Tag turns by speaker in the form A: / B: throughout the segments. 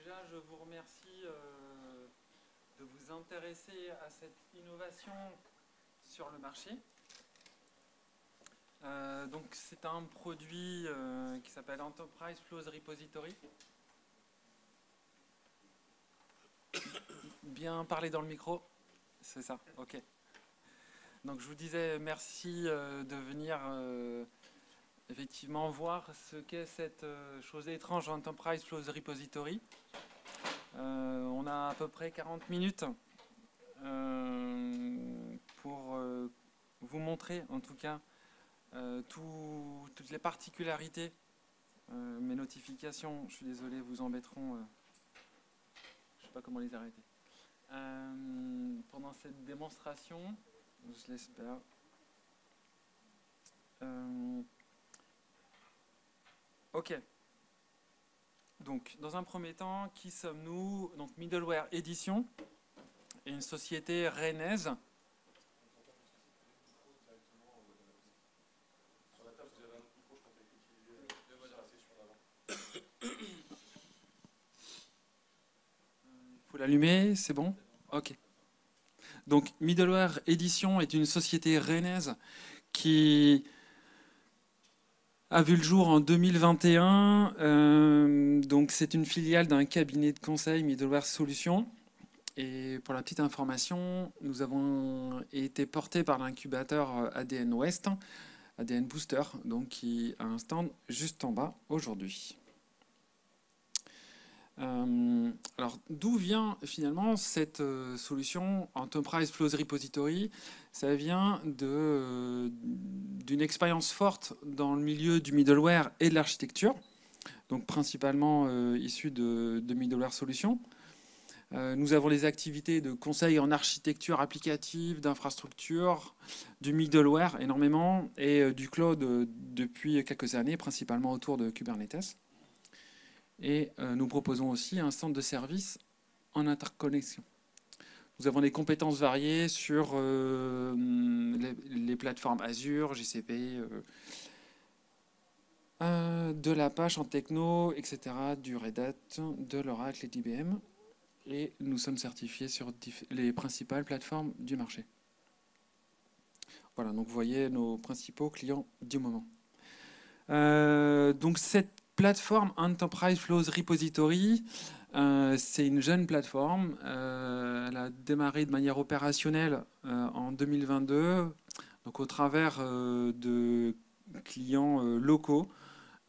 A: déjà, je vous remercie de vous intéresser à cette innovation sur le marché. Donc, c'est un produit qui s'appelle Enterprise Flows Repository. Bien parler dans le micro, c'est ça, ok. Donc, je vous disais merci de venir effectivement voir ce qu'est cette chose étrange Enterprise Flows Repository. On a à peu près 40 minutes pour vous montrer en tout cas toutes les particularités. Mes notifications, je suis désolé, vous embêteront. Je ne sais pas comment les arrêter. Pendant cette démonstration, je l'espère. Ok. Donc, dans un premier temps, qui sommes-nous? Donc, Middleware Edition est une société rennaise. Il faut l'allumer, c'est bon? Ok. Donc, Middleware Edition est une société rennaise qui a vu le jour en 2021. Donc, c'est une filiale d'un cabinet de conseil, Middleware Solutions. Et pour la petite information, nous avons été portés par l'incubateur ADN West, ADN Booster, donc qui a un stand juste en bas aujourd'hui. Alors, d'où vient finalement cette solution Enterprise Flows Repository? Ça vient d'une expérience forte dans le milieu du middleware et de l'architecture, donc principalement issue de Middleware Solutions. Nous avons les activités de conseil en architecture applicative, d'infrastructure, du middleware énormément, et du cloud depuis quelques années, principalement autour de Kubernetes. Et nous proposons aussi un centre de service en interconnexion. Nous avons des compétences variées sur les plateformes Azure, GCP, de l'Apache en techno, etc., du Red Hat, de l'Oracle et d'IBM. Et nous sommes certifiés sur les principales plateformes du marché. Voilà, donc vous voyez nos principaux clients du moment. Donc cette plateforme Enterprise Flows Repository, c'est une jeune plateforme. Elle a démarré de manière opérationnelle en 2022, donc au travers de clients locaux.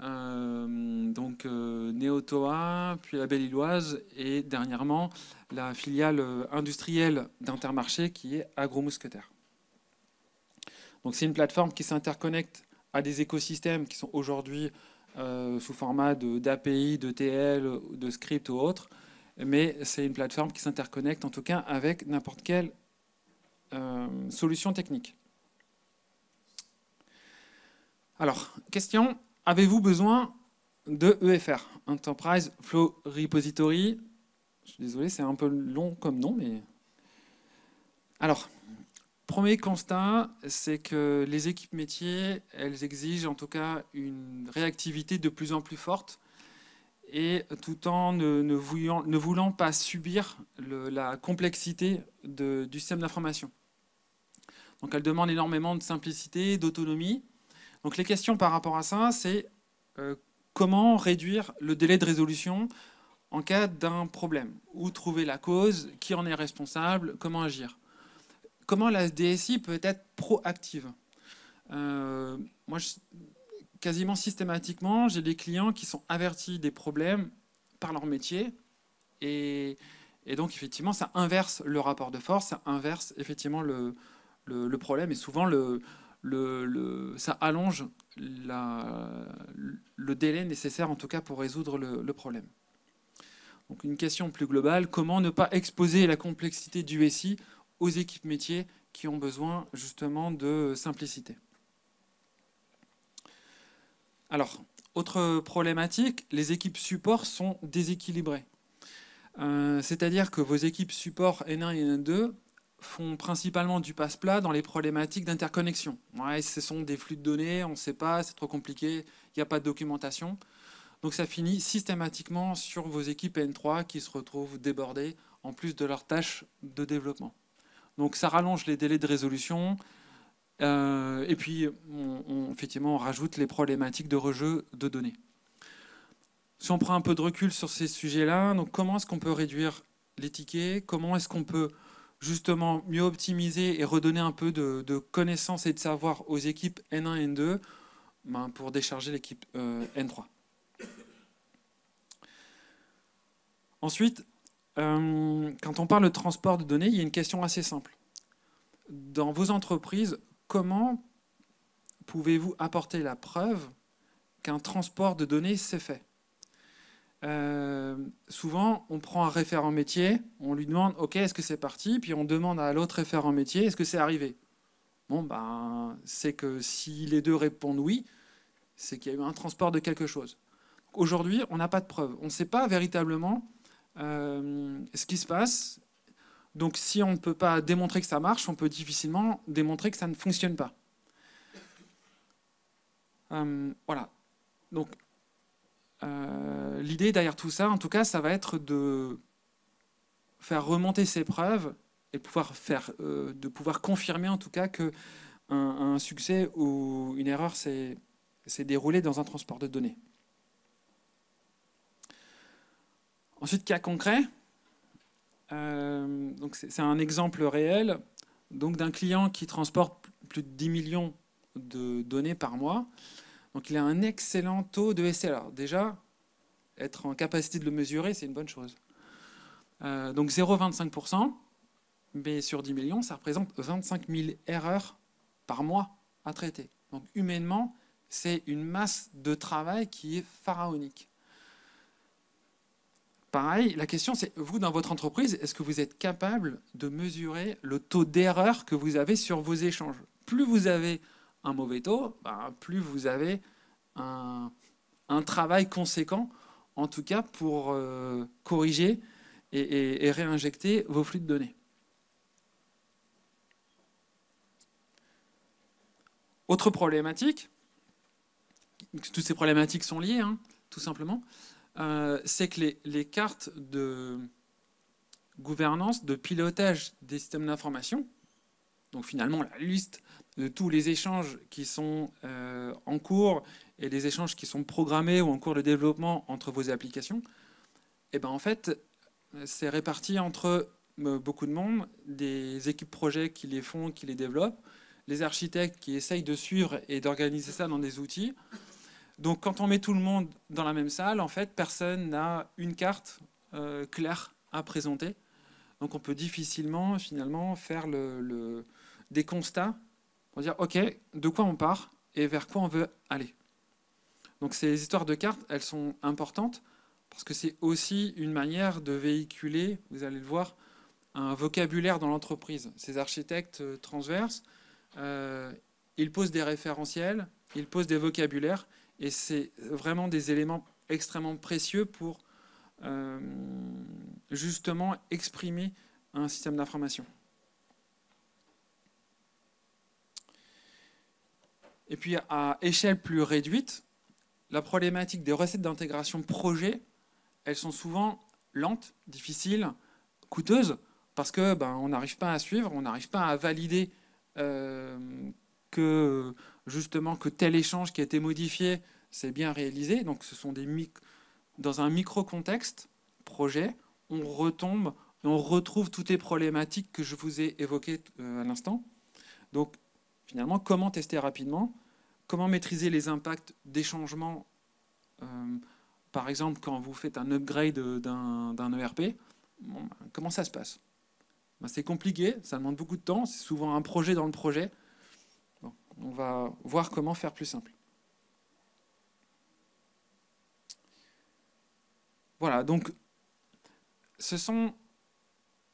A: Donc Néotoa, puis la Belle-Illoise et dernièrement la filiale industrielle d'Intermarché qui est Agro-Mousquetaire. Donc c'est une plateforme qui s'interconnecte à des écosystèmes qui sont aujourd'hui sous format d'API, de TL, de script ou autre, mais c'est une plateforme qui s'interconnecte en tout cas avec n'importe quelle solution technique. Alors, question. Avez-vous besoin de EFR, Enterprise Flow Repository? Je suis désolé, c'est un peu long comme nom, mais... Alors, premier constat, c'est que les équipes métiers, elles exigent en tout cas une réactivité de plus en plus forte, et tout en ne voulant pas subir la complexité du système d'information. Donc, elles demandent énormément de simplicité, d'autonomie. Donc les questions par rapport à ça, c'est comment réduire le délai de résolution en cas d'un problème, où trouver la cause, qui en est responsable, comment agir. Comment la DSI peut être proactive. Moi, quasiment systématiquement, j'ai des clients qui sont avertis des problèmes par leur métier, et donc effectivement, ça inverse le rapport de force, ça inverse effectivement le problème, et souvent ça allonge le délai nécessaire en tout cas pour résoudre le problème. Donc une question plus globale, comment ne pas exposer la complexité du SI aux équipes métiers qui ont besoin justement de simplicité. Alors, autre problématique, les équipes support sont déséquilibrées. C'est-à-dire que vos équipes support N1 et N2 font principalement du passe-plat dans les problématiques d'interconnexion. Ouais, ce sont des flux de données, on ne sait pas, c'est trop compliqué, il n'y a pas de documentation. Donc ça finit systématiquement sur vos équipes N3 qui se retrouvent débordées en plus de leurs tâches de développement. Donc ça rallonge les délais de résolution, et puis effectivement on rajoute les problématiques de rejeu de données. Si on prend un peu de recul sur ces sujets-là, donc comment est-ce qu'on peut réduire les tickets? Comment est-ce qu'on peut justement mieux optimiser et redonner un peu de connaissances et de savoir aux équipes N1 et N2 pour décharger l'équipe N3? Ensuite, quand on parle de transport de données, il y a une question assez simple. Dans vos entreprises, comment pouvez-vous apporter la preuve qu'un transport de données s'est fait? Souvent, on prend un référent métier, on lui demande « Ok, est-ce que c'est parti ?» Puis on demande à l'autre référent métier « Est-ce que c'est arrivé ?» Bon, ben, c'est que si les deux répondent oui, c'est qu'il y a eu un transport de quelque chose. Aujourd'hui, on n'a pas de preuve. On ne sait pas véritablement ce qui se passe. Donc, si on ne peut pas démontrer que ça marche, on peut difficilement démontrer que ça ne fonctionne pas. Voilà. Donc, l'idée derrière tout ça, en tout cas, ça va être de faire remonter ces preuves et de pouvoir confirmer en tout cas qu'un succès ou une erreur s'est déroulée dans un transport de données. Ensuite, cas concret. Donc c'est un exemple réel d'un client qui transporte plus de 10 millions de données par mois. Donc il a un excellent taux de SLA. Déjà, être en capacité de le mesurer, c'est une bonne chose. Donc 0,25%, mais sur 10 millions, ça représente 25 000 erreurs par mois à traiter. Donc humainement, c'est une masse de travail qui est pharaonique. Pareil, la question c'est, vous dans votre entreprise, est-ce que vous êtes capable de mesurer le taux d'erreur que vous avez sur vos échanges? Plus vous avez un mauvais taux, plus vous avez un travail conséquent, en tout cas pour corriger et réinjecter vos flux de données. Autre problématique, toutes ces problématiques sont liées, tout simplement, c'est que les cartes de gouvernance, de pilotage des systèmes d'information, donc finalement la liste de tous les échanges qui sont en cours et les échanges qui sont programmés ou en cours de développement entre vos applications, et ben en fait, c'est réparti entre beaucoup de monde, des équipes projets qui les font, qui les développent, les architectes qui essayent de suivre et d'organiser ça dans des outils. Donc quand on met tout le monde dans la même salle, en fait, personne n'a une carte claire à présenter. Donc on peut difficilement, finalement, faire des constats pour dire, OK, de quoi on part et vers quoi on veut aller. Donc ces histoires de cartes, elles sont importantes parce que c'est aussi une manière de véhiculer, vous allez le voir, un vocabulaire dans l'entreprise. Ces architectes transverses, ils posent des référentiels, ils posent des vocabulaires, et c'est vraiment des éléments extrêmement précieux pour justement exprimer un système d'information. Et puis à échelle plus réduite, la problématique des recettes d'intégration projet, elles sont souvent lentes, difficiles, coûteuses, parce que on n'arrive pas à suivre, on n'arrive pas à valider que justement que tel échange qui a été modifié, c'est bien réalisé. Donc ce sont dans un micro-contexte projet, on retombe et on retrouve toutes les problématiques que je vous ai évoquées à l'instant. Donc finalement, comment tester rapidement? Comment maîtriser les impacts des changements? Par exemple, quand vous faites un upgrade d'un ERP, comment ça se passe? C'est compliqué, ça demande beaucoup de temps, c'est souvent un projet dans le projet. Bon, on va voir comment faire plus simple. Voilà, donc ce sont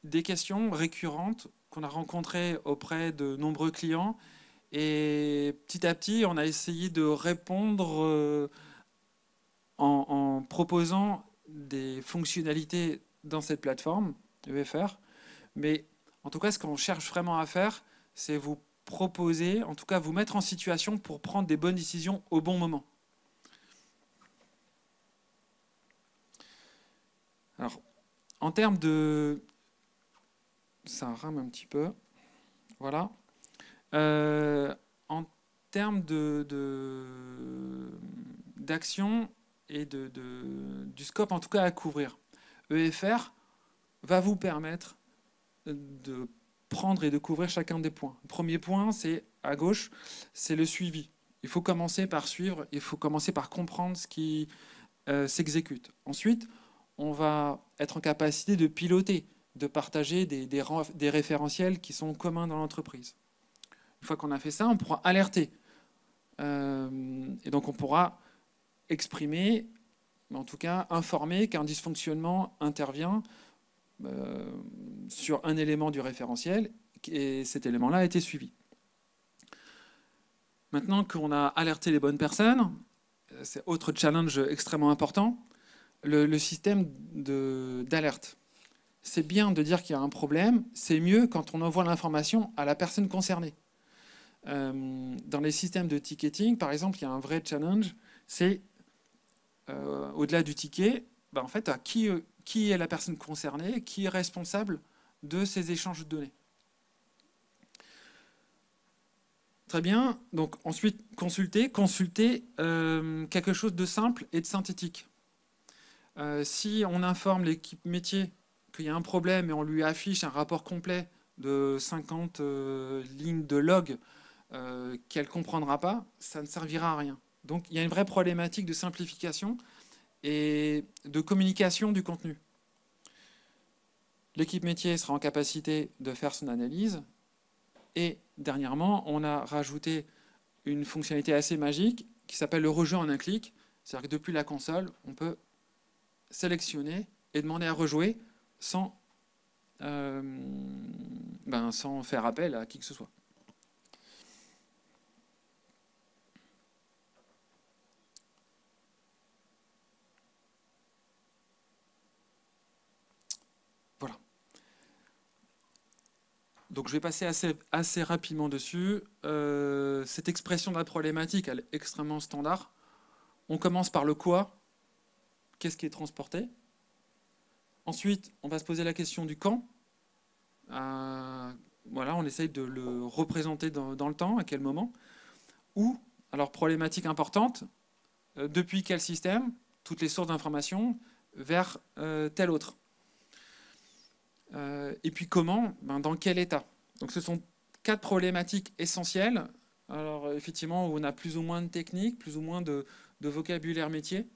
A: des questions récurrentes qu'on a rencontrées auprès de nombreux clients et petit à petit, on a essayé de répondre en proposant des fonctionnalités dans cette plateforme UFR. Mais en tout cas, ce qu'on cherche vraiment à faire, c'est vous proposer, en tout cas vous mettre en situation pour prendre des bonnes décisions au bon moment. Alors, en termes de... Ça rame un petit peu. Voilà. En termes d'action et du scope, en tout cas, à couvrir, EFR va vous permettre de prendre et de couvrir chacun des points. Le premier point, c'est à gauche, c'est le suivi. Il faut commencer par suivre, il faut commencer par comprendre ce qui s'exécute. Ensuite, on va être en capacité de piloter, de partager des référentiels qui sont communs dans l'entreprise. Une fois qu'on a fait ça, on pourra alerter. Et donc on pourra exprimer, mais en tout cas informer qu'un dysfonctionnement intervient sur un élément du référentiel et cet élément-là a été suivi. Maintenant qu'on a alerté les bonnes personnes, c'est autre challenge extrêmement important, le système d'alerte. C'est bien de dire qu'il y a un problème, c'est mieux quand on envoie l'information à la personne concernée. Dans les systèmes de ticketing, par exemple, il y a un vrai challenge, c'est au-delà du ticket, en fait, qui est la personne concernée, qui est responsable de ces échanges de données. Très bien, donc ensuite consulter quelque chose de simple et de synthétique. Si on informe l'équipe métier qu'il y a un problème et on lui affiche un rapport complet de 50 lignes de log qu'elle ne comprendra pas, ça ne servira à rien. Donc il y a une vraie problématique de simplification et de communication du contenu. L'équipe métier sera en capacité de faire son analyse. Et dernièrement, on a rajouté une fonctionnalité assez magique qui s'appelle le rejet en un clic. C'est-à-dire que depuis la console, on peut sélectionner et demander à rejouer sans faire appel à qui que ce soit. Voilà. Donc je vais passer assez rapidement dessus. Cette expression de la problématique, elle est extrêmement standard. On commence par le quoi. Qu'est-ce qui est transporté? Ensuite, on va se poser la question du quand. Voilà, on essaye de le représenter dans le temps, à quel moment. Où, alors problématique importante, depuis quel système, toutes les sources d'informations, vers tel autre. Et puis comment, dans quel état. Donc ce sont 4 problématiques essentielles. Alors effectivement, où on a plus ou moins de techniques, plus ou moins de vocabulaire métier.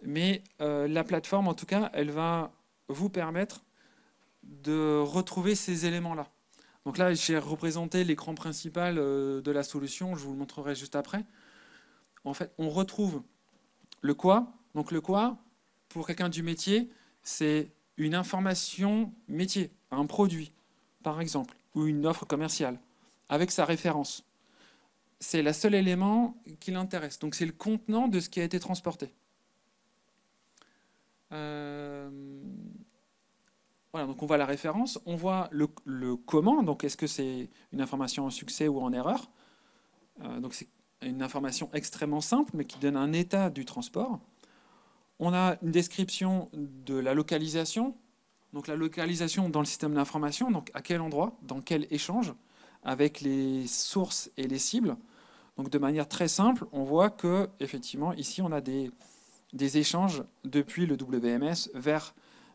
A: Mais la plateforme, en tout cas, elle va vous permettre de retrouver ces éléments-là. Donc là, j'ai représenté l'écran principal de la solution, je vous le montrerai juste après. En fait, on retrouve le quoi. Donc le quoi, pour quelqu'un du métier, c'est une information métier, un produit, par exemple, ou une offre commerciale, avec sa référence. C'est le seul élément qui l'intéresse. Donc c'est le contenant de ce qui a été transporté. Voilà, donc on voit la référence, on voit le comment, donc est-ce que c'est une information en succès ou en erreur. Donc c'est une information extrêmement simple, mais qui donne un état du transport. On a une description de la localisation, donc la localisation dans le système d'information, donc à quel endroit, dans quel échange, avec les sources et les cibles. Donc de manière très simple, on voit que effectivement ici on a des échanges depuis le WMS vers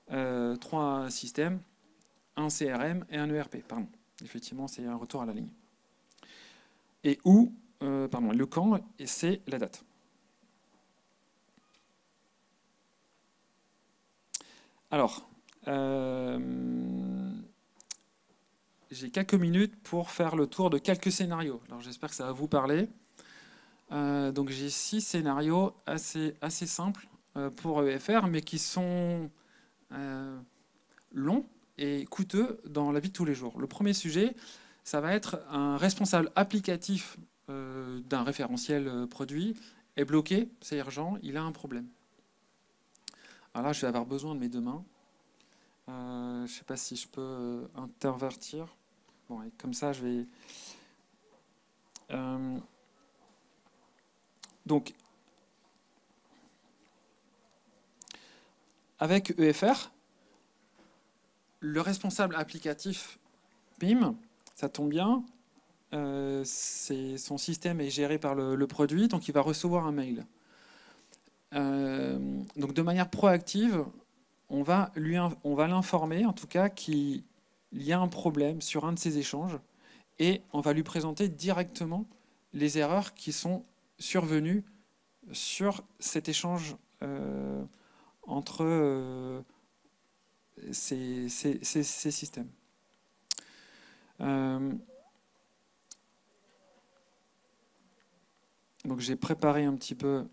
A: 3 systèmes, un CRM et un ERP. Pardon. Effectivement, c'est un retour à la ligne. Et où, le quand, et c'est la date. Alors, j'ai quelques minutes pour faire le tour de quelques scénarios. Alors j'espère que ça va vous parler. Donc j'ai 6 scénarios assez simples pour EFR, mais qui sont longs et coûteux dans la vie de tous les jours. Le premier sujet, ça va être un responsable applicatif d'un référentiel produit est bloqué, c'est urgent, il a un problème. Alors là, je vais avoir besoin de mes 2 mains. Je ne sais pas si je peux intervertir. Bon, et comme ça, je vais... donc, avec EFR, le responsable applicatif PIM, ça tombe bien, son système est géré par le produit, donc il va recevoir un mail. Donc de manière proactive, on va l'informer, en tout cas, qu'il y a un problème sur un de ces échanges, et on va lui présenter directement les erreurs qui sont survenues sur cet échange entre ces systèmes. Donc j'ai préparé un petit peu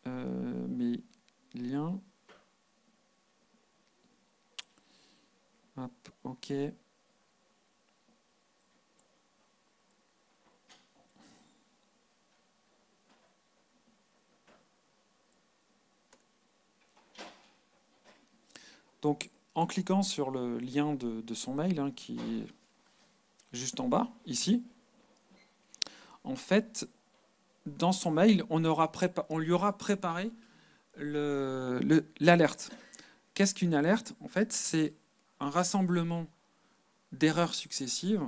A: mes liens. Hop, OK. Donc, en cliquant sur le lien de son mail, hein, qui est juste en bas, ici, en fait, dans son mail, on lui aura préparé l'alerte. Qu'est-ce qu'une alerte? En fait, c'est un rassemblement d'erreurs successives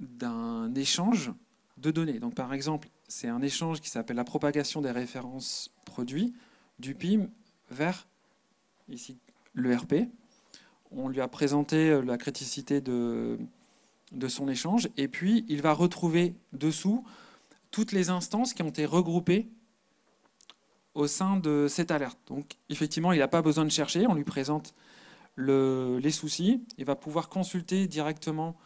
A: d'un échange de données. Donc, par exemple, c'est un échange qui s'appelle la propagation des références produits du PIM vers ici l'ERP. On lui a présenté la criticité de son échange, et puis il va retrouver dessous toutes les instances qui ont été regroupées au sein de cette alerte. Donc effectivement, il n'a pas besoin de chercher, on lui présente les soucis, il va pouvoir consulter directement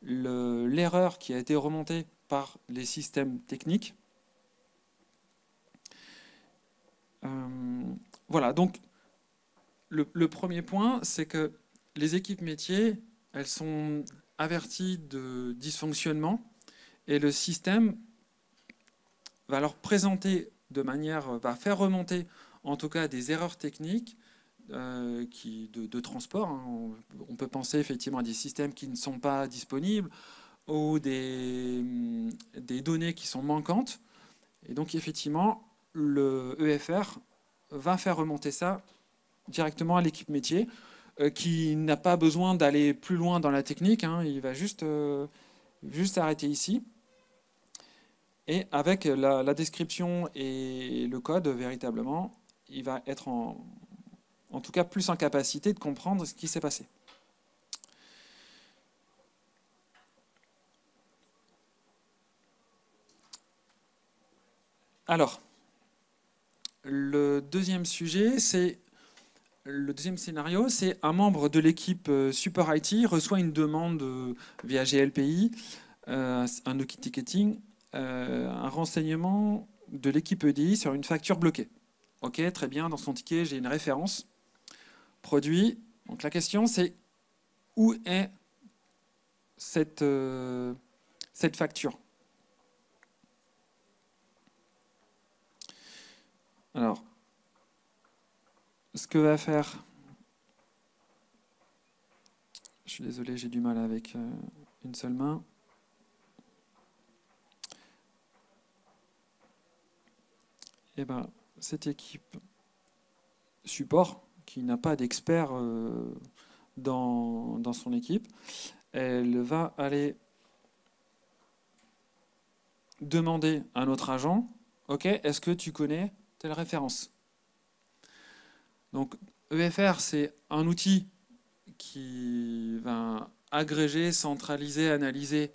A: l'erreur qui a été remontée par les systèmes techniques. Voilà, donc le premier point, c'est que les équipes métiers, elles sont averties de dysfonctionnement, et le système va leur présenter va faire remonter en tout cas des erreurs techniques de transport. Hein. On peut penser effectivement à des systèmes qui ne sont pas disponibles ou des données qui sont manquantes. Et donc effectivement, le EFR va faire remonter ça directement à l'équipe métier, qui n'a pas besoin d'aller plus loin dans la technique. Hein. Il va juste s'arrêter ici. Et avec la description et le code, véritablement, il va être en tout cas plus en capacité de comprendre ce qui s'est passé. Alors, le deuxième scénario, c'est un membre de l'équipe Support IT reçoit une demande via GLPI, un ticketing, un renseignement de l'équipe EDI sur une facture bloquée. Ok, très bien, dans son ticket, j'ai une référence produit. Donc la question, c'est où est cette facture? Alors, ce que va faire... Je suis désolé, j'ai du mal avec une seule main. Eh bien, cette équipe support, qui n'a pas d'expert dans son équipe, elle va aller demander à notre agent, ok, est-ce que tu connais telle référence? Donc EFR, c'est un outil qui va agréger, centraliser, analyser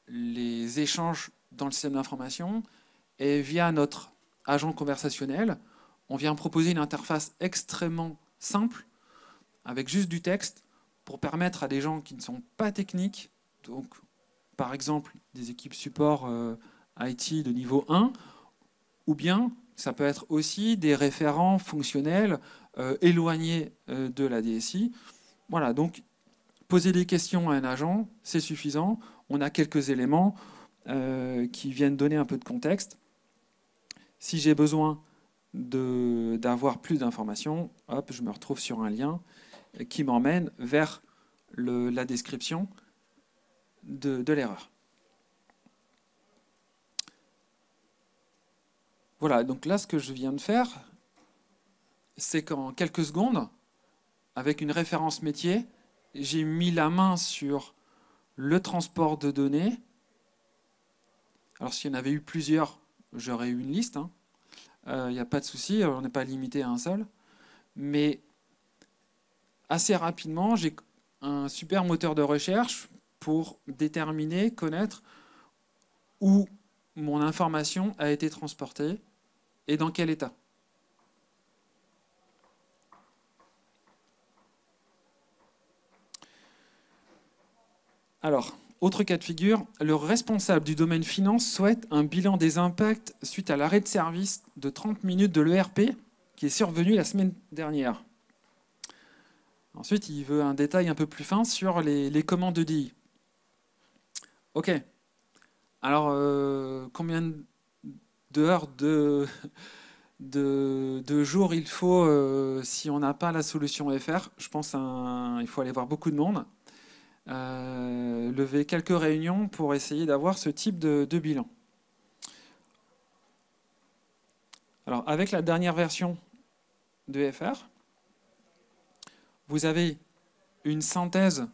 A: les échanges dans le système d'information, et via notre agent conversationnel, on vient proposer une interface extrêmement simple, avec juste du texte, pour permettre à des gens qui ne sont pas techniques, donc par exemple des équipes support IT de niveau 1, ou bien ça peut être aussi des référents fonctionnels éloignés de la DSI. Voilà, donc poser des questions à un agent, c'est suffisant. On a quelques éléments qui viennent donner un peu de contexte. Si j'ai besoin d'avoir plus d'informations, hop, je me retrouve sur un lien qui m'emmène vers la description de l'erreur. Voilà, donc là, ce que je viens de faire, c'est qu'en quelques secondes, avec une référence métier, j'ai mis la main sur le transport de données. Alors, s'il y en avait eu plusieurs, j'aurais eu une liste, hein. Il n'y a pas de souci, on n'est pas limité à un seul. Mais assez rapidement, j'ai un super moteur de recherche pour déterminer, connaître où mon information a été transportée et dans quel état. Alors, autre cas de figure, le responsable du domaine finance souhaite un bilan des impacts suite à l'arrêt de service de 30 minutes de l'ERP qui est survenu la semaine dernière. Ensuite, il veut un détail un peu plus fin sur les commandes EDI. Ok. Alors, combien d'heures de jours il faut si on n'a pas la solution FR? Je pense qu'il faut aller voir beaucoup de monde. Lever quelques réunions pour essayer d'avoir ce type de bilan. Alors, avec la dernière version de FR, vous avez une synthèse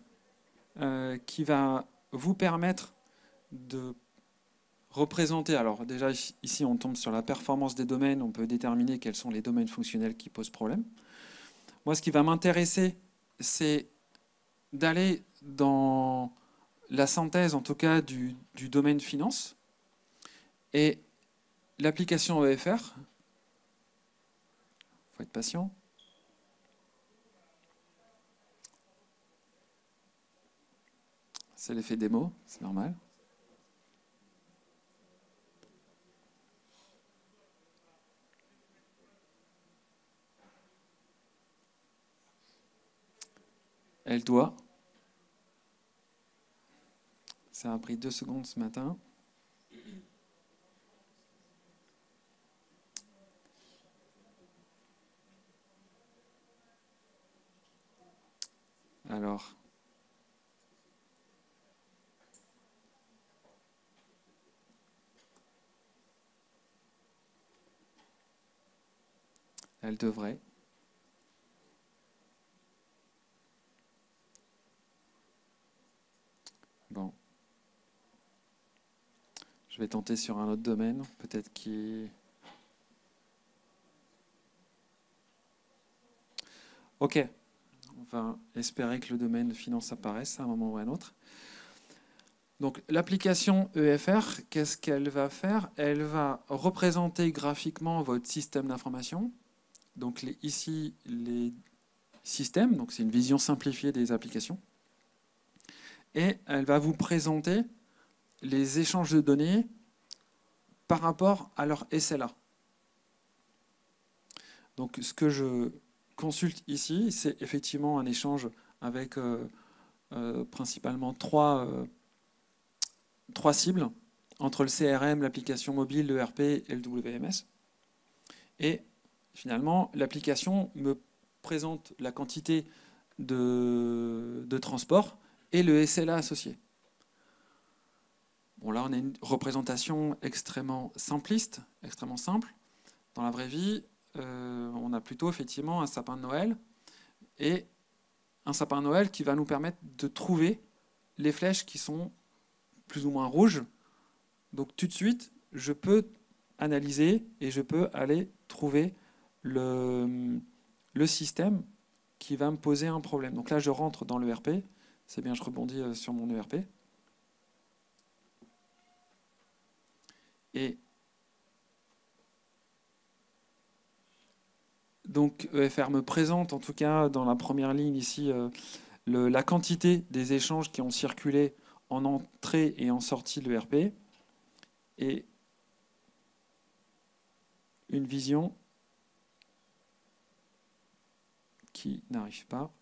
A: qui va vous permettre de représenter. Alors déjà, ici, on tombe sur la performance des domaines. On peut déterminer quels sont les domaines fonctionnels qui posent problème. Moi, ce qui va m'intéresser, c'est d'aller dans la synthèse, en tout cas, du domaine finance. Et l'application EFR, il faut être patient. C'est l'effet démo, c'est normal. Elle doit. Ça a pris 2 secondes ce matin. Alors, elle devrait. Bon. Je vais tenter sur un autre domaine, peut-être qui... Ok. On va espérer que le domaine finance apparaisse à un moment ou à un autre. Donc l'application EFR, qu'est-ce qu'elle va faire? Elle va représenter graphiquement votre système d'information. Donc ici, les systèmes, donc c'est une vision simplifiée des applications. Et elle va vous présenter les échanges de données par rapport à leur SLA. Donc ce que je consulte ici, c'est effectivement un échange avec principalement trois cibles entre le CRM, l'application mobile, l'ERP et le WMS. Et finalement, l'application me présente la quantité de transport et le SLA associé. Bon, là, on a une représentation extrêmement simpliste, extrêmement simple. Dans la vraie vie, on a plutôt effectivement un sapin de Noël et un sapin de Noël qui va nous permettre de trouver les flèches qui sont plus ou moins rouges. Donc tout de suite, je peux analyser et je peux aller trouver le système qui va me poser un problème. Donc là, je rentre dans l'ERP. C'est bien, je rebondis sur mon ERP. Et donc EFR me présente, en tout cas dans la première ligne ici, la quantité des échanges qui ont circulé en entrée et en sortie de l'ERP. Et une vision qui n'arrive pas.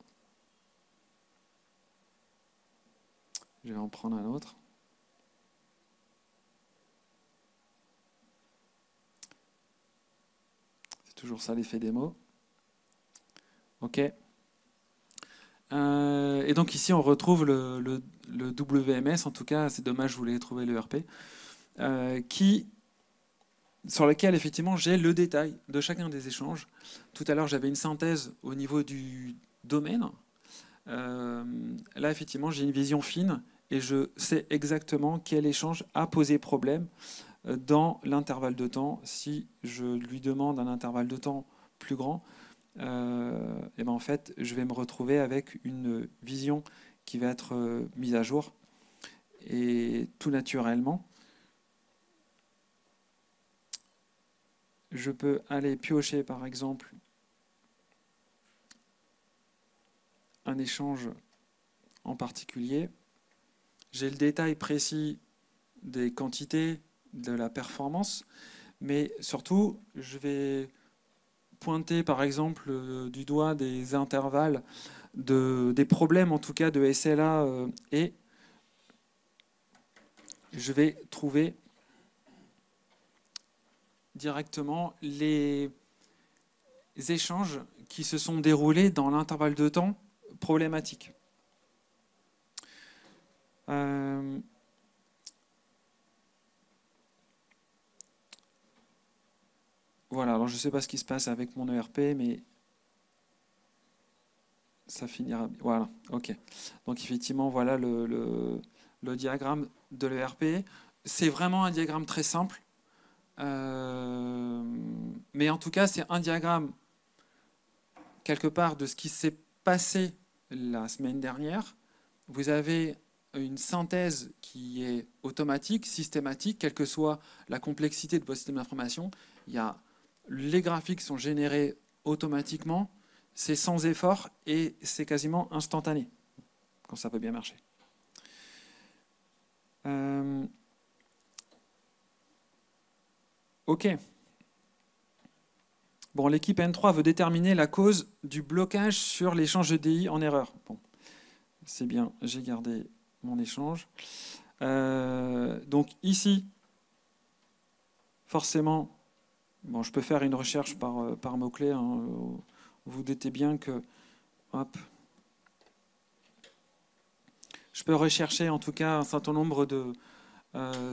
A: Je vais en prendre un autre. C'est toujours ça l'effet démo. OK. Et donc ici, on retrouve le WMS. En tout cas, c'est dommage, je voulais trouver l'ERP. Qui sur lequel effectivement j'ai le détail de chacun des échanges. Tout à l'heure j'avais une synthèse au niveau du domaine. Là effectivement j'ai une vision fine et je sais exactement quel échange a posé problème dans l'intervalle de temps. Si je lui demande un intervalle de temps plus grand, et ben en fait je vais me retrouver avec une vision qui va être mise à jour. Et tout naturellement, je peux aller piocher par exemple un échange en particulier. J'ai le détail précis des quantités, de la performance, mais surtout je vais pointer par exemple du doigt des intervalles, des problèmes en tout cas de SLA et je vais trouver directement les échanges qui se sont déroulés dans l'intervalle de temps problématique. Voilà, alors je ne sais pas ce qui se passe avec mon ERP, mais ça finira. Voilà, ok. Donc effectivement, voilà le diagramme de l'ERP. C'est vraiment un diagramme très simple. Mais en tout cas, c'est un diagramme quelque part de ce qui s'est passé la semaine dernière. Vous avez une synthèse qui est automatique, systématique, quelle que soit la complexité de votre système d'information. Les graphiques sont générés automatiquement, c'est sans effort et c'est quasiment instantané, quand ça peut bien marcher. Ok. Bon, l'équipe N3 veut déterminer la cause du blocage sur l'échange EDI en erreur. Bon, c'est bien, j'ai gardé mon échange. Donc ici, forcément, bon, je peux faire une recherche par mots-clés. Hein. Vous doutez bien que... Hop. Je peux rechercher en tout cas un certain nombre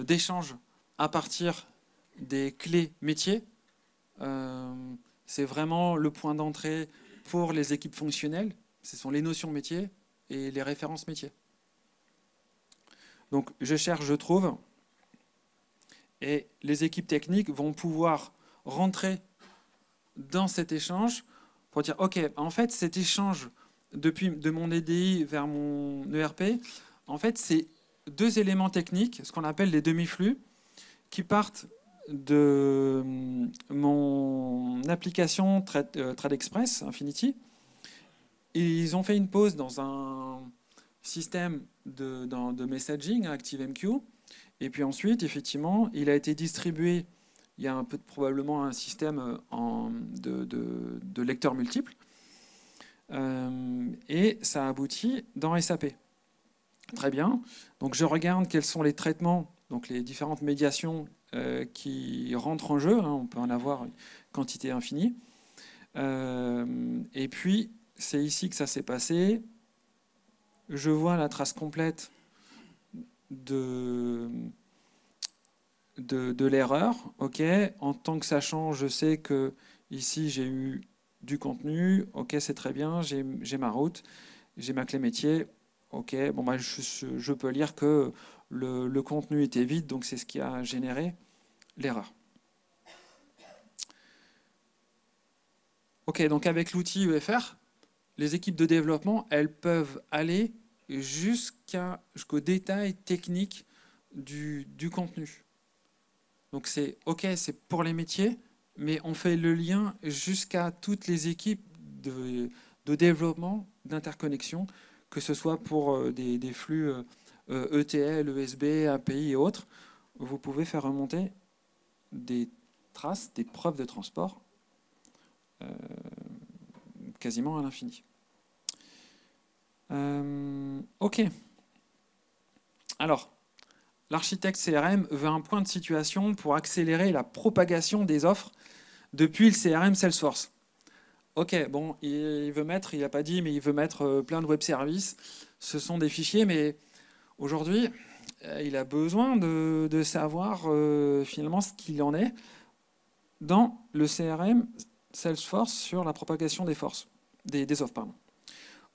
A: d'échanges à partir des clés métiers. C'est vraiment le point d'entrée pour les équipes fonctionnelles. Ce sont les notions métiers et les références métiers. Donc je cherche, je trouve. Et les équipes techniques vont pouvoir rentrer dans cet échange pour dire, OK, en fait, cet échange de mon EDI vers mon ERP, en fait, c'est deux éléments techniques, ce qu'on appelle les demi-flux, qui partent de mon application TradeExpress Infinity. Et ils ont fait une pause dans un système de messaging, ActiveMQ. Et puis ensuite, effectivement, il a été distribué. Il y a probablement un système de lecteurs multiples. Et ça aboutit dans SAP. Très bien. Donc je regarde quels sont les traitements, donc les différentes médiations qui rentrent en jeu. Hein, on peut en avoir une quantité infinie. Et puis, c'est ici que ça s'est passé. Je vois la trace complète de l'erreur. Ok. En tant que sachant, je sais que ici j'ai eu du contenu. Ok, c'est très bien. J'ai ma route, j'ai ma clé métier. Ok. Bon, bah, je peux lire que le contenu était vide, donc c'est ce qui a généré l'erreur. Ok, donc avec l'outil EFR, les équipes de développement, elles peuvent aller jusqu'au détail technique du contenu. Donc c'est ok, c'est pour les métiers, mais on fait le lien jusqu'à toutes les équipes de développement, d'interconnexion, que ce soit pour des flux ETL, ESB, API et autres. Vous pouvez faire remonter des traces, des preuves de transport quasiment à l'infini. Ok. Alors, l'architecte CRM veut un point de situation pour accélérer la propagation des offres depuis le CRM Salesforce. Ok, bon, il veut mettre, il n'a pas dit, mais il veut mettre plein de web services. Ce sont des fichiers, mais aujourd'hui, il a besoin de savoir finalement ce qu'il en est dans le CRM Salesforce sur la propagation des forces, des offres, pardon.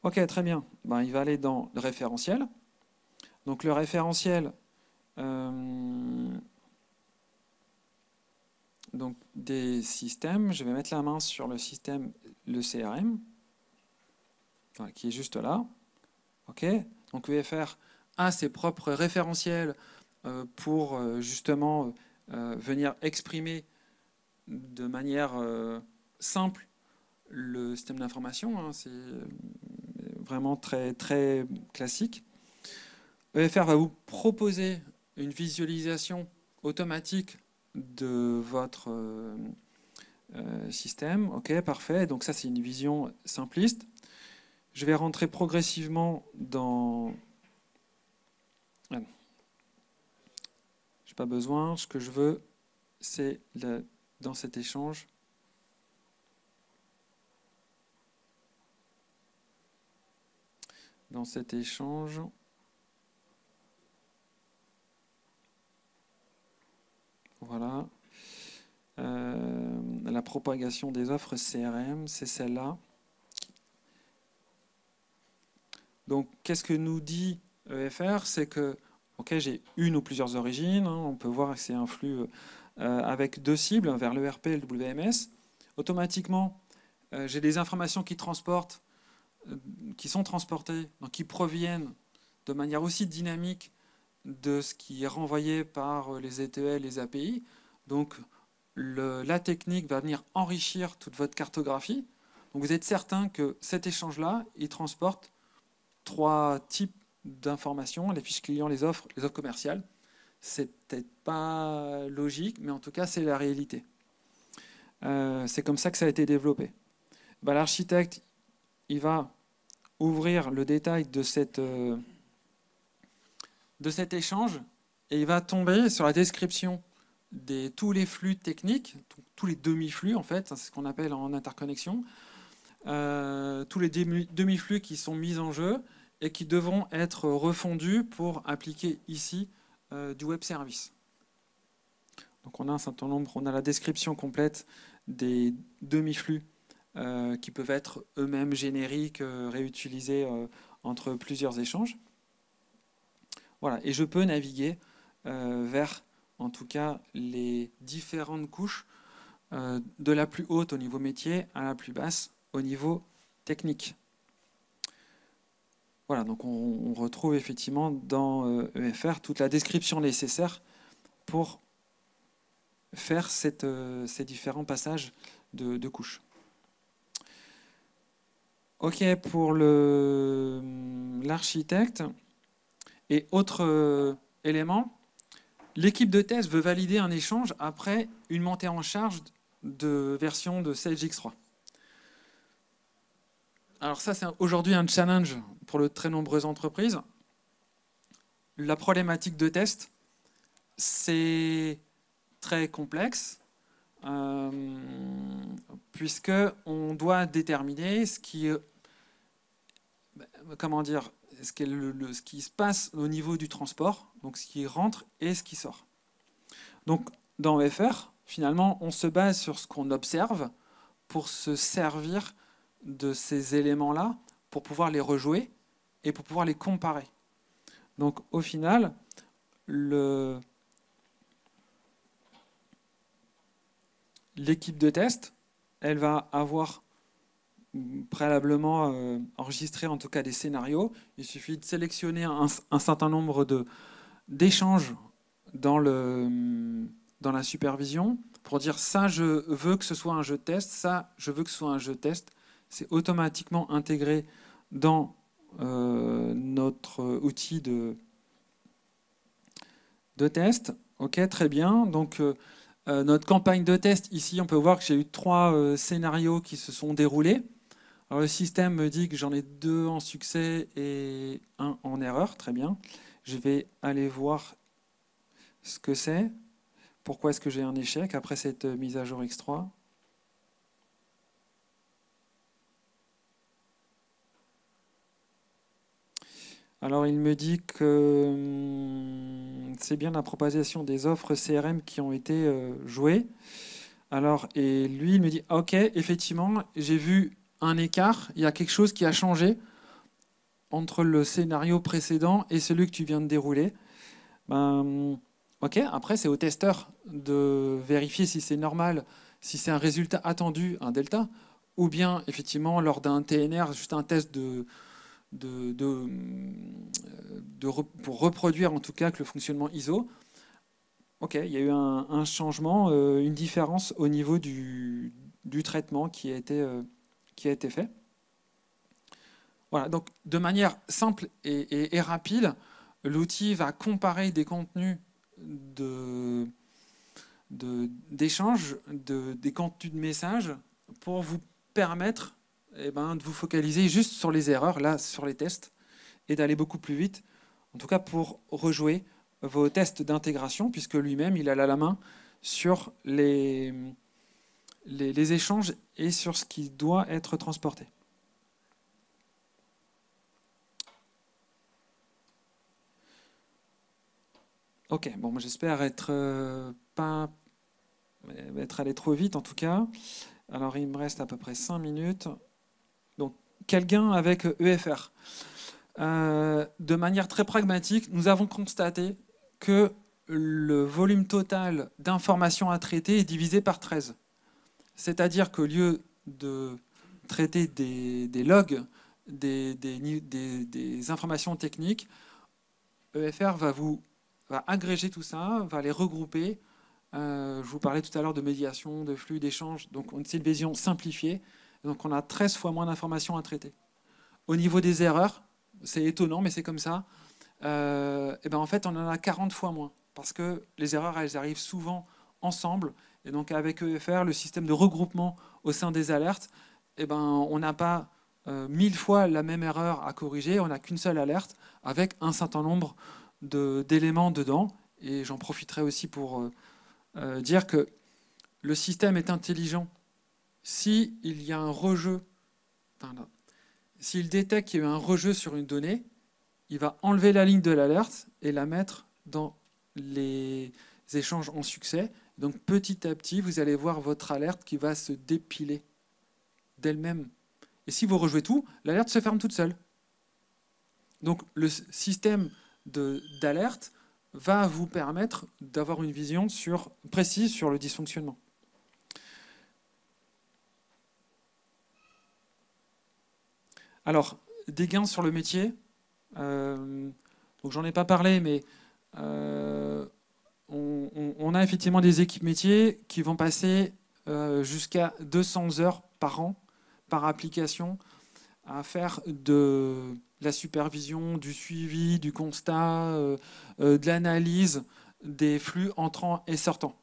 A: Ok, très bien. Ben, il va aller dans le référentiel. Donc le référentiel donc des systèmes, je vais mettre la main sur le système, le CRM, voilà, qui est juste là. Ok. Donc EFR a ses propres référentiels pour justement venir exprimer de manière simple le système d'information. Hein, c'est vraiment très, très classique. EFR va vous proposer une visualisation automatique de votre système. Ok, parfait. Donc ça, c'est une vision simpliste. Je vais rentrer progressivement dans... Ah non. Je n'ai pas besoin. Ce que je veux, c'est dans cet échange. Dans cet échange... Voilà. La propagation des offres CRM, c'est celle-là. Donc, qu'est-ce que nous dit EFR? C'est que, ok, j'ai une ou plusieurs origines. Hein, on peut voir que c'est un flux avec deux cibles, vers l'ERP et le WMS. Automatiquement, j'ai des informations qui sont transportées, donc qui proviennent de manière aussi dynamique de ce qui est renvoyé par les ETL, les API. Donc, la technique va venir enrichir toute votre cartographie. Donc, vous êtes certain que cet échange-là, il transporte trois types d'informations, les fiches clients, les offres commerciales. C'est peut-être pas logique, mais en tout cas, c'est la réalité. C'est comme ça que ça a été développé. Ben, l'architecte, il va ouvrir le détail de cet échange et il va tomber sur la description de tous les flux techniques, tous les demi-flux en fait, c'est ce qu'on appelle en interconnexion, tous les demi-flux qui sont mis en jeu et qui devront être refondus pour appliquer ici du web service. Donc on a un certain nombre, on a la description complète des demi-flux qui peuvent être eux-mêmes génériques, réutilisés entre plusieurs échanges. Voilà, et je peux naviguer vers, en tout cas, les différentes couches de la plus haute au niveau métier à la plus basse au niveau technique. Voilà, donc on retrouve effectivement dans EFR toute la description nécessaire pour faire ces différents passages de couches. Ok, pour l'architecte. Et autre élément, l'équipe de test veut valider un échange après une montée en charge de version de Sage X3. Alors ça, c'est aujourd'hui un challenge pour de très nombreuses entreprises. La problématique de test, c'est très complexe, puisqu'on doit déterminer ce qui se passe au niveau du transport, donc ce qui rentre et ce qui sort. Donc dans EFR, finalement, on se base sur ce qu'on observe pour se servir de ces éléments-là, pour pouvoir les rejouer et pour pouvoir les comparer. Donc au final, l'équipe de test, elle va avoir préalablement enregistré en tout cas des scénarios. Il suffit de sélectionner un certain nombre d'échanges dans la supervision pour dire ça je veux que ce soit un jeu de test, ça je veux que ce soit un jeu de test. C'est automatiquement intégré dans notre outil de test. Ok, très bien. Donc notre campagne de test, ici on peut voir que j'ai eu 3 scénarios qui se sont déroulés. Alors le système me dit que j'en ai 2 en succès et 1 en erreur, très bien. Je vais aller voir ce que c'est. Pourquoi est-ce que j'ai un échec après cette mise à jour X3 ? Alors il me dit que c'est bien la proposition des offres CRM qui ont été jouées. Alors, et lui, il me dit, ah, ok, effectivement, j'ai vu un écart, il y a quelque chose qui a changé entre le scénario précédent et celui que tu viens de dérouler. Ben, ok, après, c'est au testeur de vérifier si c'est normal, si c'est un résultat attendu, un delta, ou bien, effectivement, lors d'un TNR, juste un test de, de, pour reproduire en tout cas que le fonctionnement ISO. Ok, il y a eu un changement, une différence au niveau du traitement qui a été fait. Voilà, donc de manière simple et rapide, l'outil va comparer des contenus d'échange, des contenus de messages pour vous permettre de vous focaliser juste sur les erreurs, là, sur les tests, et d'aller beaucoup plus vite, en tout cas pour rejouer vos tests d'intégration, puisque lui-même, il a la main sur les échanges et sur ce qui doit être transporté. Ok, bon, j'espère être être allé trop vite en tout cas. Alors il me reste à peu près 5 minutes. Donc quel gain avec EFR? De manière très pragmatique, nous avons constaté que le volume total d'informations à traiter est divisé par 13. C'est-à-dire qu'au lieu de traiter des logs, des informations techniques, EFR va agréger tout ça, va les regrouper. Je vous parlais tout à l'heure de médiation, de flux, d'échange. Donc c'est une vision simplifiée. Donc on a 13 fois moins d'informations à traiter. Au niveau des erreurs, c'est étonnant, mais c'est comme ça. En fait, on en a 40 fois moins. Parce que les erreurs, elles arrivent souvent ensemble. Et donc avec EFR, le système de regroupement au sein des alertes, on n'a pas 1000 fois la même erreur à corriger, on n'a qu'une seule alerte avec un certain nombre d'éléments dedans. Et j'en profiterai aussi pour dire que le système est intelligent. S'il y a un rejeu, s'il détecte qu'il y a eu un rejeu sur une donnée, il va enlever la ligne de l'alerte et la mettre dans les échanges en succès. Donc petit à petit, vous allez voir votre alerte qui va se dépiler d'elle-même. Et si vous rejouez tout, l'alerte se ferme toute seule. Donc le système d'alerte va vous permettre d'avoir une vision précise sur le dysfonctionnement. Alors, des gains sur le métier. Donc j'en ai pas parlé, mais on a effectivement des équipes métiers qui vont passer jusqu'à 200 heures par an, par application, à faire de la supervision, du suivi, du constat, de l'analyse des flux entrants et sortants.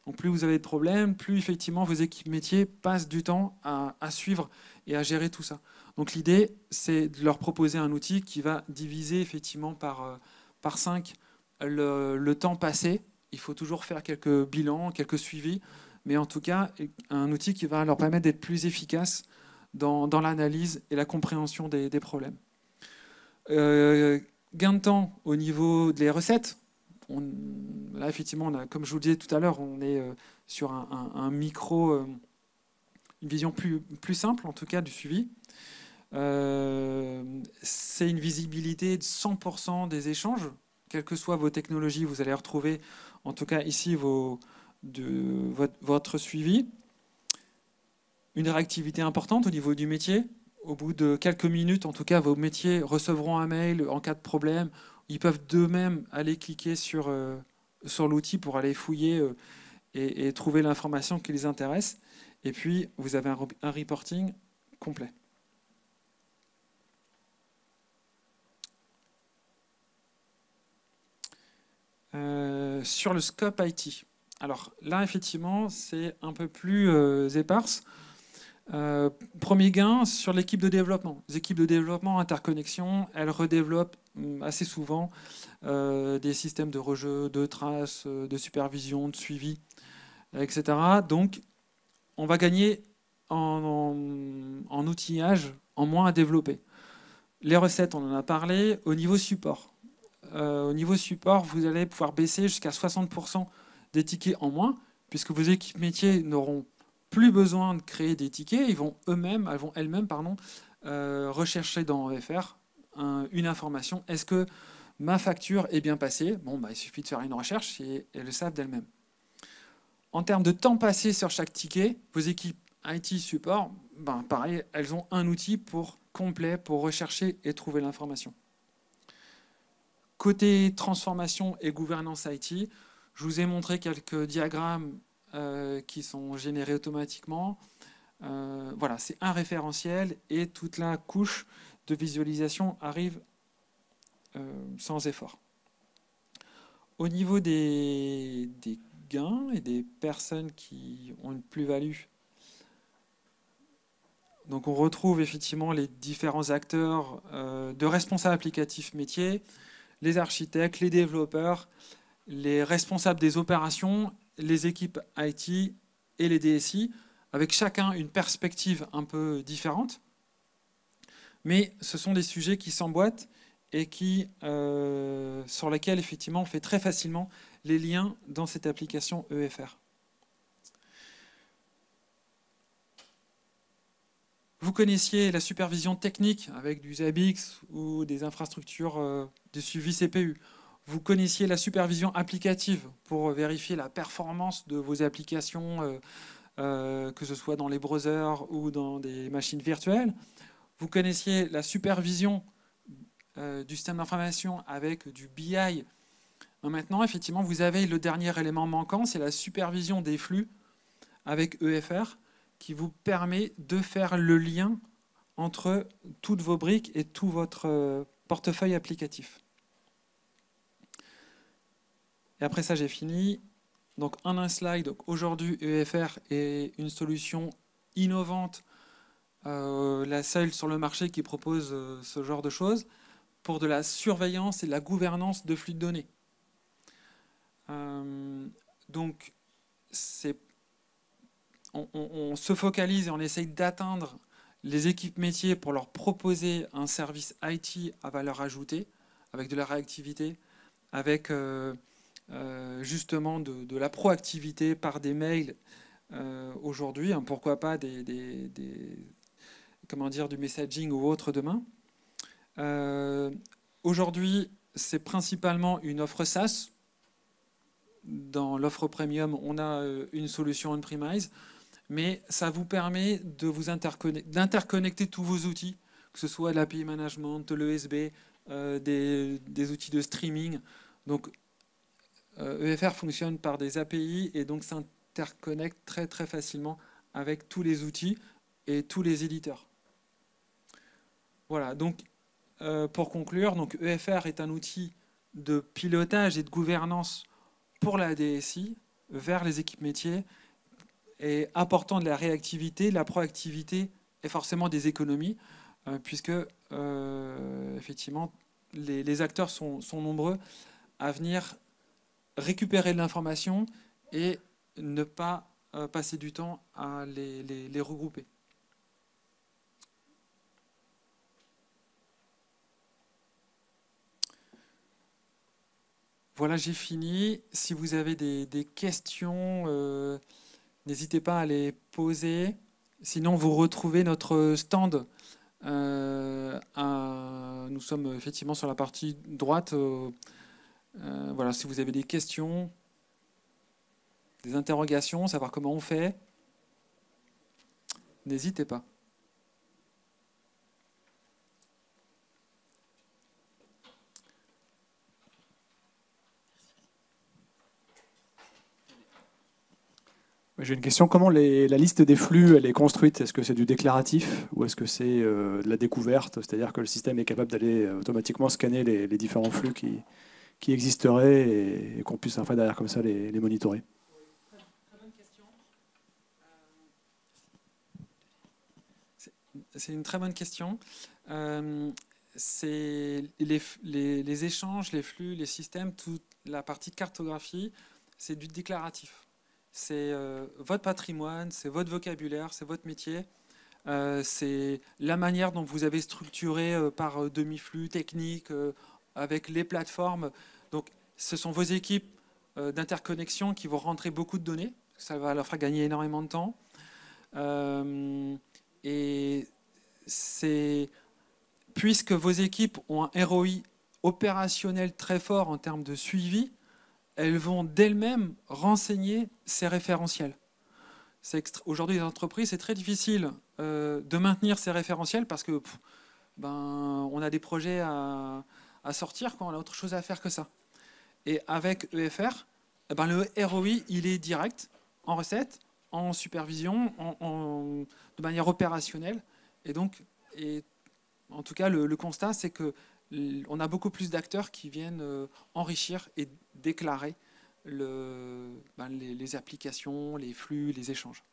A: Donc plus vous avez de problèmes, plus effectivement vos équipes métiers passent du temps à suivre et à gérer tout ça. Donc l'idée, c'est de leur proposer un outil qui va diviser effectivement par 5 le temps passé. Il faut toujours faire quelques bilans, quelques suivis, mais en tout cas, un outil qui va leur permettre d'être plus efficaces dans l'analyse et la compréhension des problèmes. Gain de temps au niveau des recettes. Là, effectivement, comme je vous le disais tout à l'heure, on est sur un micro, une vision plus simple, en tout cas, du suivi. C'est une visibilité de 100% des échanges. Quelles que soient vos technologies, vous allez retrouver, en tout cas ici, votre suivi. Une réactivité importante au niveau du métier. Au bout de quelques minutes, en tout cas, vos métiers recevront un mail en cas de problème. Ils peuvent d'eux-mêmes aller cliquer sur l'outil pour aller fouiller et trouver l'information qui les intéresse. Et puis, vous avez un reporting complet. Sur le scope IT. Alors là, effectivement, c'est un peu plus éparse. Premier gain sur l'équipe de développement. Les équipes de développement, interconnexion, elles redéveloppent assez souvent des systèmes de rejeu, de traces, de supervision, de suivi, etc. Donc, on va gagner en outillage, en moins à développer. Les recettes, on en a parlé. Au niveau support, vous allez pouvoir baisser jusqu'à 60% des tickets en moins, puisque vos équipes métiers n'auront plus besoin de créer des tickets, elles vont elles-mêmes rechercher dans EFR une information. Est-ce que ma facture est bien passée? Bon, il suffit de faire une recherche et elles le savent d'elles-mêmes. En termes de temps passé sur chaque ticket, vos équipes IT support, pareil, elles ont un outil complet pour rechercher et trouver l'information. Côté transformation et gouvernance IT, je vous ai montré quelques diagrammes qui sont générés automatiquement. Voilà, c'est un référentiel et toute la couche de visualisation arrive sans effort. Au niveau des gains et des personnes qui ont une plus-value, donc on retrouve effectivement les différents acteurs de responsables applicatifs métiers, les architectes, les développeurs, les responsables des opérations, les équipes IT et les DSI, avec chacun une perspective un peu différente. Mais ce sont des sujets qui s'emboîtent et sur lesquels effectivement on fait très facilement les liens dans cette application EFR. Vous connaissiez la supervision technique avec du Zabbix ou des infrastructures de suivi CPU. Vous connaissiez la supervision applicative pour vérifier la performance de vos applications, que ce soit dans les browsers ou dans des machines virtuelles. Vous connaissiez la supervision du système d'information avec du BI. Maintenant, effectivement, vous avez le dernier élément manquant, c'est la supervision des flux avec EFR, qui vous permet de faire le lien entre toutes vos briques et tout votre portefeuille applicatif. Et après ça, j'ai fini. Donc, en un slide, aujourd'hui, EFR est une solution innovante, la seule sur le marché qui propose ce genre de choses, pour de la surveillance et de la gouvernance de flux de données. Donc, on se focalise et on essaye d'atteindre les équipes métiers pour leur proposer un service IT à valeur ajoutée, avec de la réactivité, avec justement de la proactivité par des mails aujourd'hui, pourquoi pas du messaging ou autre demain. Aujourd'hui, c'est principalement une offre SaaS. Dans l'offre premium, on a une solution on-premise, mais ça vous permet de vous d'interconnecter tous vos outils, que ce soit l'API management, l'ESB, des outils de streaming. Donc, EFR fonctionne par des API et donc s'interconnecte très très facilement avec tous les outils et tous les éditeurs. Voilà, donc pour conclure, donc EFR est un outil de pilotage et de gouvernance pour la DSI vers les équipes métiers et apportant de la réactivité, de la proactivité et forcément des économies, puisque effectivement les acteurs sont nombreux à venir récupérer de l'information et ne pas passer du temps à les regrouper. Voilà, j'ai fini. Si vous avez des questions, n'hésitez pas à les poser. Sinon, vous retrouvez notre stand. Nous sommes effectivement sur la partie droite. Voilà, si vous avez des questions, des interrogations, savoir comment on fait, n'hésitez pas.
B: J'ai une question. Comment la liste des flux elle est construite? Est-ce que c'est du déclaratif ou est-ce que c'est de la découverte? C'est-à-dire que le système est capable d'aller automatiquement scanner les différents flux qui existeraient et qu'on puisse après derrière comme ça les monitorer?
A: Très bonne question. C'est une très bonne question. C'est les échanges, les flux, les systèmes, toute la partie de cartographie, c'est du déclaratif. C'est votre patrimoine, c'est votre vocabulaire, c'est votre métier, c'est la manière dont vous avez structuré par demi-flux technique avec les plateformes. Donc, ce sont vos équipes d'interconnexion qui vont rentrer beaucoup de données. ça va leur faire gagner énormément de temps. Et puisque vos équipes ont un ROI opérationnel très fort en termes de suivi, elles vont d'elles-mêmes renseigner ces référentiels. Aujourd'hui, les entreprises, c'est très difficile de maintenir ces référentiels parce que on a des projets à sortir quand on a autre chose à faire que ça. Et avec EFR, le ROI, il est direct, en recette, en supervision, de manière opérationnelle. Et donc, en tout cas, le constat, c'est qu'on a beaucoup plus d'acteurs qui viennent enrichir et déclarer les applications, les flux, les échanges.